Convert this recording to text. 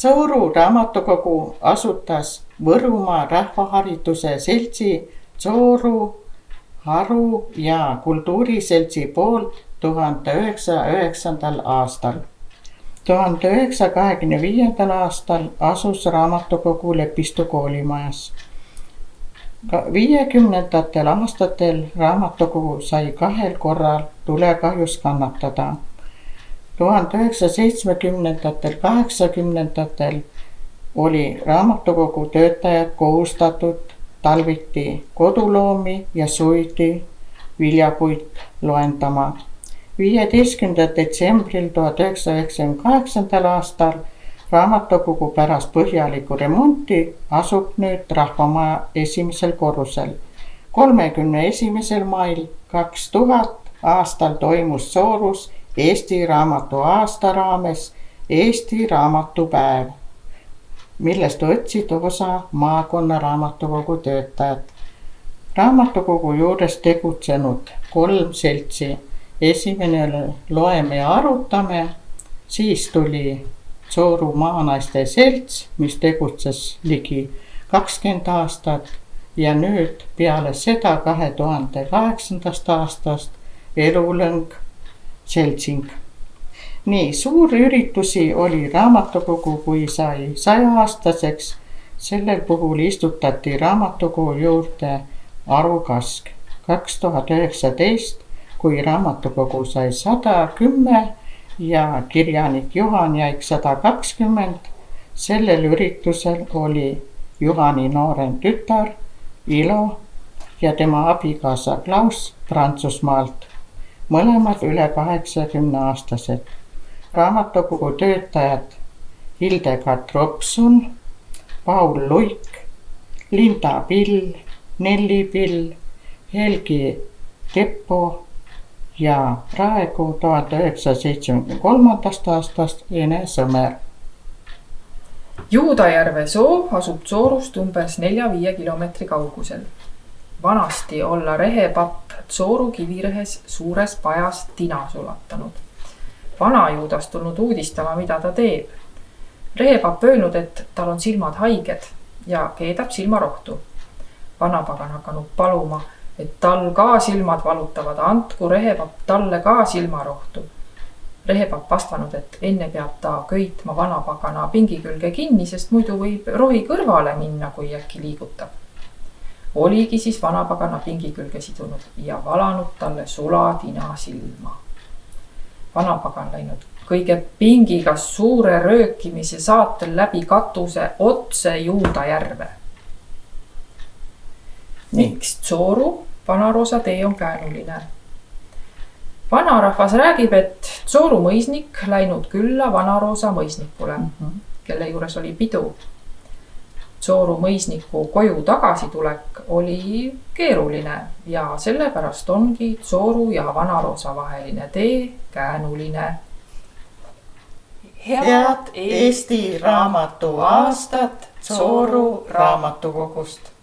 Tsooru raamatukogu asutas Võrumaa Rahvahariduse Seltsi, Tsooru Haru- ja Kultuuriseltsi poolt 1909. aastal. 1925. aastal asus raamatukogu Lepistu koolimajas. 50. aastatel raamatukogu sai 2 korral tulekahjus kannatada. 1970. 80. oli raamatukogu töötajad kohustatud talviti koduloomi ja suviti viljapuid loendama. 15. detsembril 1998. aastal raamatukogu pärast põhjalikku remonti asub nüüd Rahvamaja esimesel korrusel. 31. mail 2000 aastal toimus Tsoorus Eesti raamatu aasta raames Eesti raamatupäev, millest võtsid osa maakonna raamatukogu töötajad. Raamatukogu juures tegutsenud 3 seltsi. Esimene oli Loeme ja arutame, siis tuli Tsooru Maanaiste Selts, mis tegutses ligi 20 aastat ja nüüd peale seda 2008. aastast Elulõng seltsing. Nii suurüritusi oli raamatukogu, kui sai 100-aastaseks. Sellel puhul istutati raamatukogu juurde arukask. 2019, kui raamatukogu sai 110 ja kirjanik Juhan jäi 120. Sellel üritusel oli Juhani noorem tütar Ilo ja tema abikaasa Klaus Prantsusmaalt. Mõlemad üle 80-aastased. Raamatukogu töötajad Hildegard Robson, Paul Luik, Linda Pill, Nelli Pill, Helgi Teppo ja praegu 1973. aastast Ene Sõmer. Juudajärve soo asub Tsoorust umbes 4-5 kilomeetri kaugusel. Vanasti olla rehepapp Tsooru kivirehes suures pajas tina sulatanud. Vana Juudast tulnud uudistama, mida ta teeb. Rehepapp öelnud, et tal on silmad haiged ja keedab silmarohtu. Vanapagan hakanud paluma, et tal ka silmad valutavad, andku rehepapp talle ka silmarohtu. Rehepapp vastanud, et enne peab ta köitma vanapagana pingi külge kinni, sest muidu võib rohi kõrvale minna, kui äkki liigutab. Oligi siis vanapagana pingi külge sidunud ja valanud talle sulatina silma. Vanapagan läinud kõige pingiga suure röökimise saatel läbi katuse otse Juudajärve. Miks Tsooru Vanaroosa tee on käänuline? Vanarahvas räägib, et Tsooru mõisnik läinud külla Vanaroosa mõisnikule, kelle juures oli pidu. Tsooru mõisniku koju tagasitulek oli keeruline ja sellepärast ongi Tsooru ja Vanaroosa vaheline tee käänuline. Head Eesti raamatu aastat Tsooru raamatukogust!